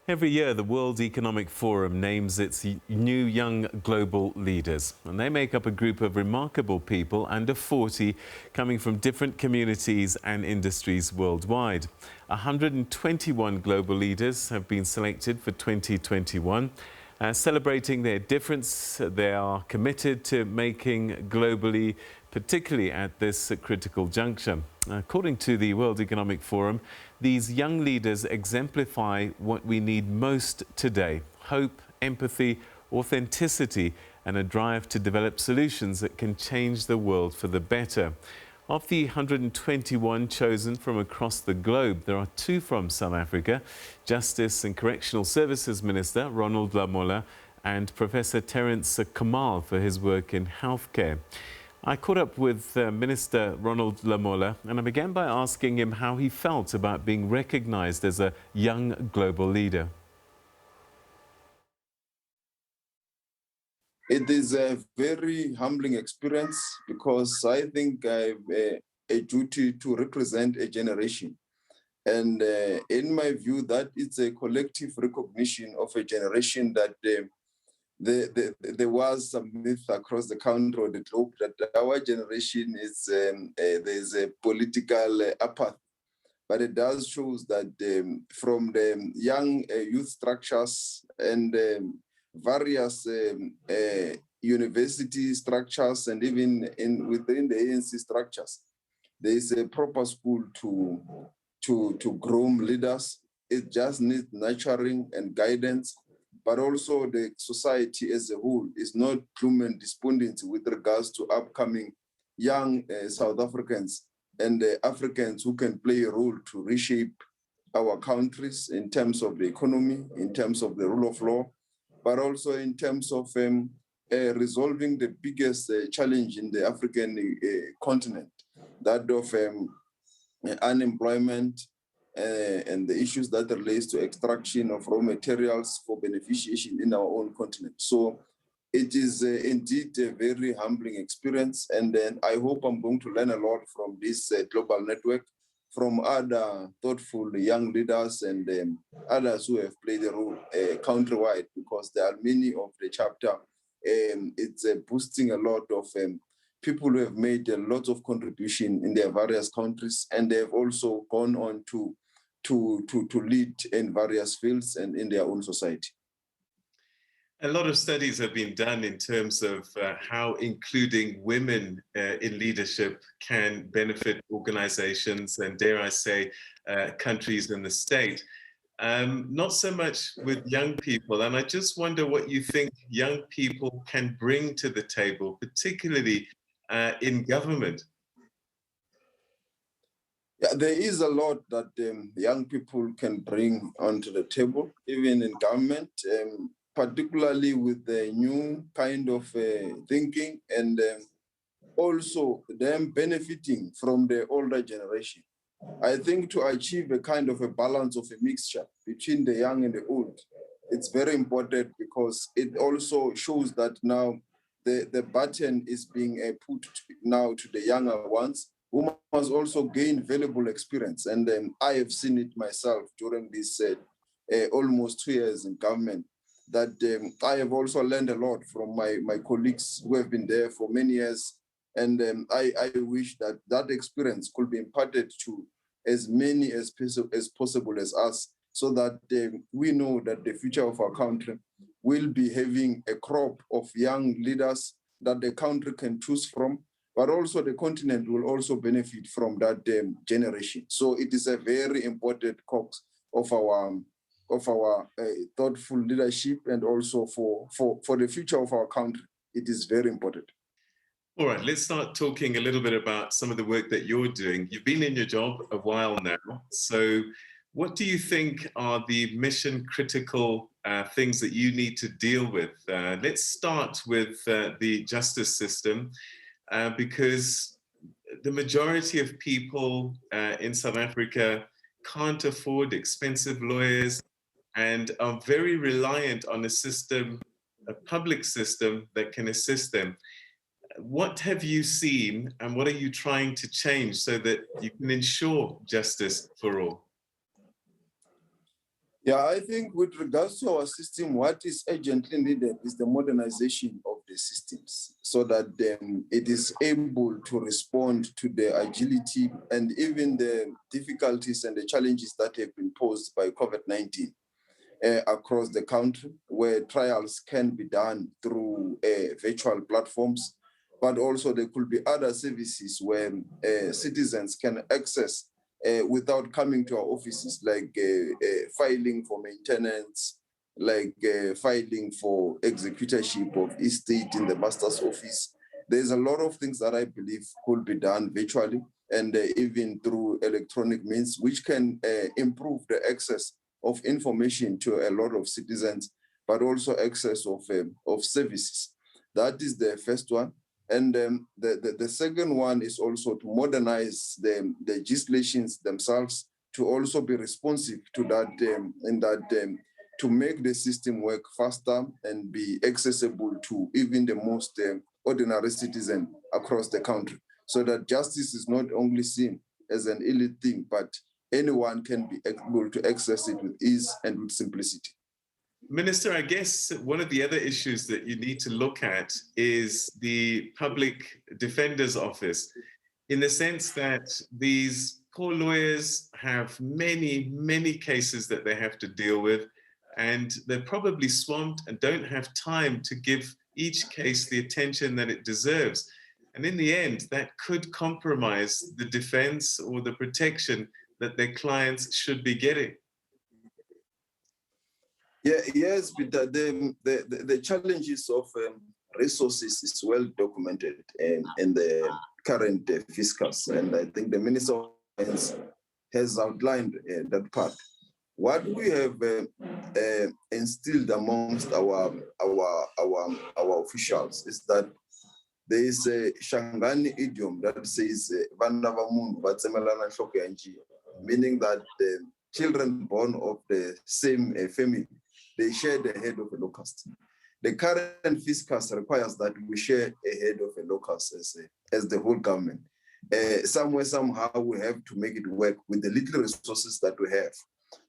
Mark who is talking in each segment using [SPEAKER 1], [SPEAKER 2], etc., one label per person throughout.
[SPEAKER 1] Every year, the World Economic Forum names its new young global leaders, and they make up a group of remarkable people under 40 coming from different communities and industries worldwide. 121 global leaders have been selected for 2021. Celebrating their difference, they are committed to making globally, particularly at this critical juncture. According to the World Economic Forum, these young leaders exemplify what we need most today: hope, empathy, authenticity, and a drive to develop solutions that can change the world for the better. Of the 121 chosen from across the globe, there are 2 from South Africa: Justice and Correctional Services Minister Ronald Lamola and Professor Terrence Kommal for his work in healthcare. I caught up with Minister Ronald Lamola, and I began by asking him how he felt about being recognized as a young global leader.
[SPEAKER 2] It is a very humbling experience because I think I have a duty to represent a generation. And in my view, that it's a collective recognition of a generation that there was some myth across the country or the globe that our generation is there's a political apathy. But it does show that from the young youth structures and various university structures and even within the ANC structures, there is a proper school to groom leaders. It just needs nurturing and guidance, but also the society as a whole is not gloom and despondent with regards to upcoming young South Africans and Africans who can play a role to reshape our countries in terms of the economy, in terms of the rule of law, but also in terms of resolving the biggest challenge in the African continent, that of unemployment and the issues that relate to extraction of raw materials for beneficiation in our own continent. So it is indeed a very humbling experience, and then I hope I'm going to learn a lot from this global network, from other thoughtful young leaders and others who have played a role countrywide, because there are many of the chapter. It's boosting a lot of people who have made a lot of contribution in their various countries, and they have also gone on to lead in various fields and in their own society.
[SPEAKER 1] A lot of studies have been done in terms of how including women in leadership can benefit organizations and, dare I say, countries in the state. Not so much with young people. And I just wonder what you think young people can bring to the table, particularly in government.
[SPEAKER 2] Yeah, there is a lot that young people can bring onto the table, even in government, particularly with the new kind of thinking, and also them benefiting from the older generation. I think to achieve a kind of a balance of a mixture between the young and the old, it's very important, because it also shows that now the baton is being put now to the younger ones, who must also gain valuable experience. And I have seen it myself during this almost 2 years in government, that I have also learned a lot from my colleagues who have been there for many years. And I wish that that experience could be imparted to as many as possible as us, so that we know that the future of our country will be having a crop of young leaders that the country can choose from, but also the continent will also benefit from that generation. So it is a very important cause of our thoughtful leadership, and also for the future of our country. It is very important.
[SPEAKER 1] All right, let's start talking a little bit about some of the work that you're doing. You've been in your job a while now. So what do you think are the mission critical things that you need to deal with? Let's start with the justice system, because the majority of people in South Africa can't afford expensive lawyers and are very reliant on a system, a public system that can assist them. What have you seen, and what are you trying to change so that you can ensure justice for all?
[SPEAKER 2] Yeah, I think with regards to our system, what is urgently needed is the modernization of the systems so that it is able to respond to the agility and even the difficulties and the challenges that have been posed by COVID-19 across the country, where trials can be done through virtual platforms, but also there could be other services where citizens can access without coming to our offices, like filing for maintenance, like filing for executorship of estate in the master's office. There's a lot of things that I believe could be done virtually and even through electronic means, which can improve the access of information to a lot of citizens, but also access of services. That is the first one. And the second one is also to modernize the legislations themselves to also be responsive to that, to make the system work faster and be accessible to even the most ordinary citizen across the country, so that justice is not only seen as an elite thing, but anyone can be able to access it with ease and with simplicity.
[SPEAKER 1] Minister, I guess one of the other issues that you need to look at is the Public Defender's Office, in the sense that these poor lawyers have many, many cases that they have to deal with, and they're probably swamped and don't have time to give each case the attention that it deserves. And in the end, that could compromise the defense or the protection that their clients should be getting.
[SPEAKER 2] Yeah, yes, but the challenges of resources is well documented in the current fiscals, and I think the Minister of Finance has outlined that part. What we have instilled amongst our officials is that there is a Shangani idiom that says meaning that the children born of the same family, they share the head of a locust. The current fiscus requires that we share a head of a locust as the whole government. Somewhere, somehow, we have to make it work with the little resources that we have.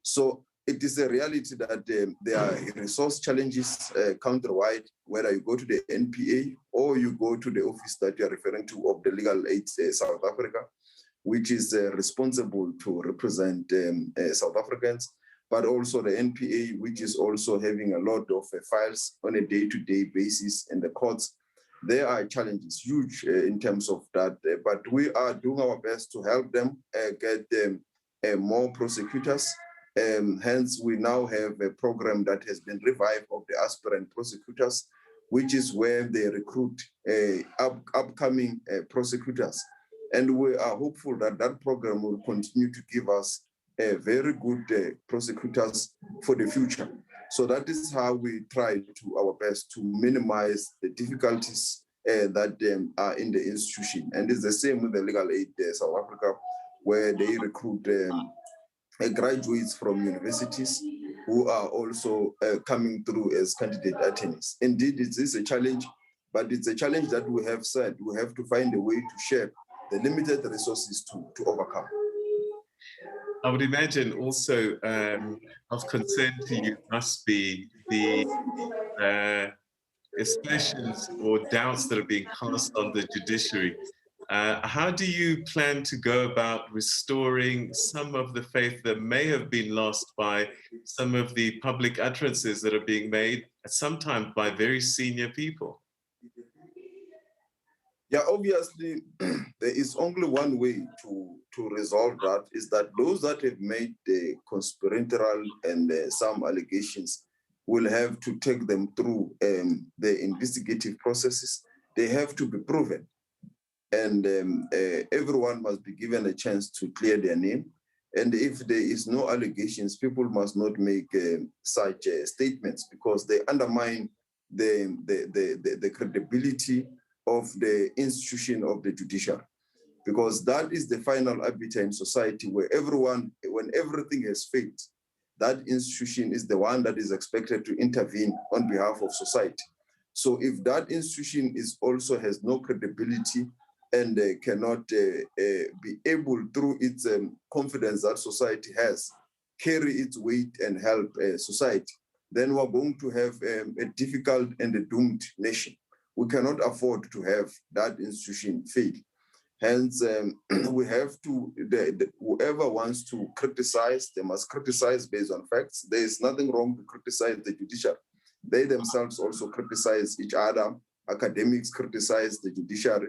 [SPEAKER 2] So it is a reality that there are resource challenges countrywide, whether you go to the NPA or you go to the office that you're referring to of the Legal Aid South Africa, which is responsible to represent South Africans, but also the NPA, which is also having a lot of files on a day-to-day basis in the courts. There are challenges, huge in terms of that, but we are doing our best to help them get more prosecutors. Hence, we now have a program that has been revived of the aspirant prosecutors, which is where they recruit upcoming prosecutors. And we are hopeful that that program will continue to give us very good prosecutors for the future. So that is how we try to our best to minimize the difficulties that are in the institution. And it's the same with the Legal Aid South Africa, where they recruit graduates from universities who are also coming through as candidate attorneys. Indeed, it is a challenge, but it's a challenge that we have said we have to find a way to share the limited resources to overcome.
[SPEAKER 1] I would imagine also of concern to you must be the aspersions or doubts that are being cast on the judiciary. How do you plan to go about restoring some of the faith that may have been lost by some of the public utterances that are being made, sometimes by very senior people?
[SPEAKER 2] Yeah, obviously, there is only one way to resolve that, is that those that have made the conspiratorial and some allegations will have to take them through the investigative processes. They have to be proven. And everyone must be given a chance to clear their name. And if there is no allegations, people must not make such statements, because they undermine the credibility of the institution of the judiciary, because that is the final arbiter in society, where everyone, when everything has failed, that institution is the one that is expected to intervene on behalf of society. So if that institution is also has no credibility and cannot be able, through its confidence that society has, carry its weight and help society, then we're going to have a difficult and a doomed nation. We cannot afford to have that institution fail. Hence, we have to, whoever wants to criticize, they must criticize based on facts. There is nothing wrong to criticize the judiciary. They themselves also criticize each other. Academics criticize the judiciary.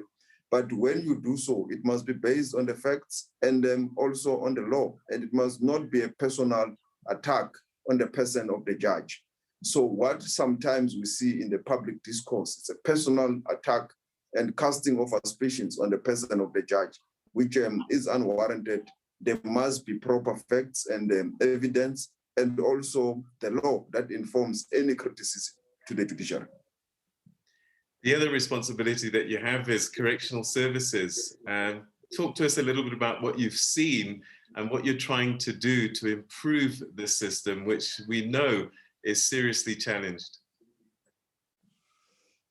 [SPEAKER 2] But when you do so, it must be based on the facts and also on the law. And it must not be a personal attack on the person of the judge. So what sometimes we see in the public discourse is a personal attack and casting of aspersions on the person of the judge, which is unwarranted. There must be proper facts and evidence, and also the law that informs any criticism to the judiciary.
[SPEAKER 1] The other responsibility that you have is correctional services. Talk to us a little bit about what you've seen and what you're trying to do to improve the system, which we know is seriously challenged.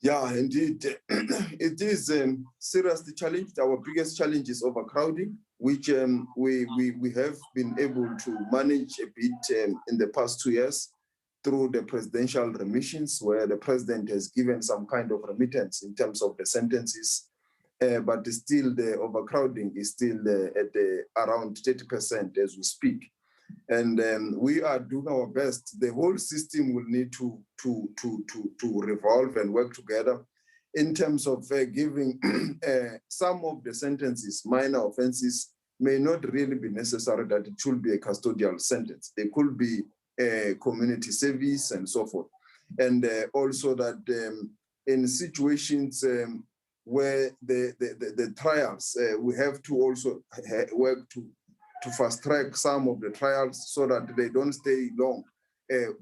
[SPEAKER 2] Yeah, indeed. It is seriously challenged. Our biggest challenge is overcrowding, which we have been able to manage a bit in the past 2 years through the presidential remissions, where the president has given some kind of remittance in terms of the sentences. But still the overcrowding is still at around 30% as we speak. And we are doing our best. The whole system will need to revolve and work together in terms of giving some of the sentences, minor offenses, may not really be necessary that it should be a custodial sentence. They could be community service and so forth. And also that in situations where the trials, we have to also work to fast track some of the trials so that they don't stay long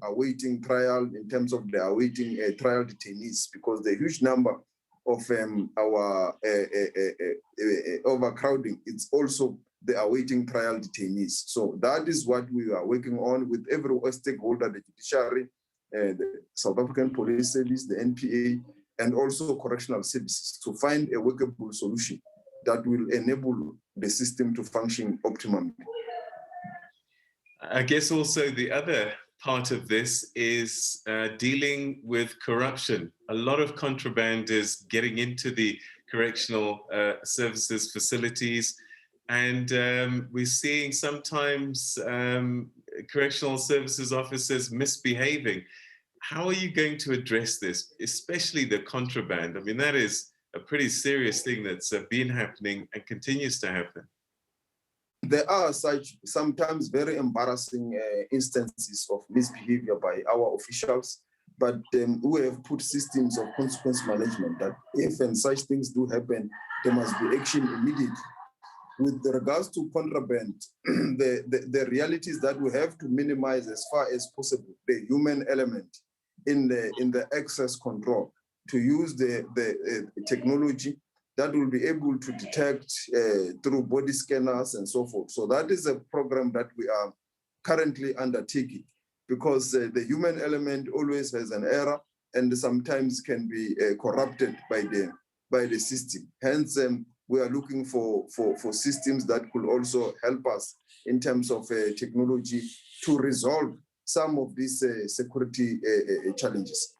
[SPEAKER 2] awaiting trial in terms of the awaiting trial detainees, because the huge number of our overcrowding, it's also the awaiting trial detainees. So that is what we are working on with every stakeholder, the judiciary, the South African Police Service, the NPA, and also correctional services, to find a workable solution that will enable the system to function optimally.
[SPEAKER 1] I guess also the other part of this is dealing with corruption. A lot of contraband is getting into the correctional services facilities, and we're seeing sometimes correctional services officers misbehaving. How are you going to address this, especially the contraband? I mean, that is a pretty serious thing that's been happening and continues to happen.
[SPEAKER 2] There are such sometimes very embarrassing instances of misbehavior by our officials, but we have put systems of consequence management that if and such things do happen, there must be action immediately. With regards to contraband, the reality is that we have to minimize as far as possible the human element in the access control, to use the technology that will be able to detect through body scanners and so forth. So that is a program that we are currently undertaking, because the human element always has an error and sometimes can be corrupted by the system. Hence, we are looking for systems that could also help us in terms of technology to resolve some of these security challenges.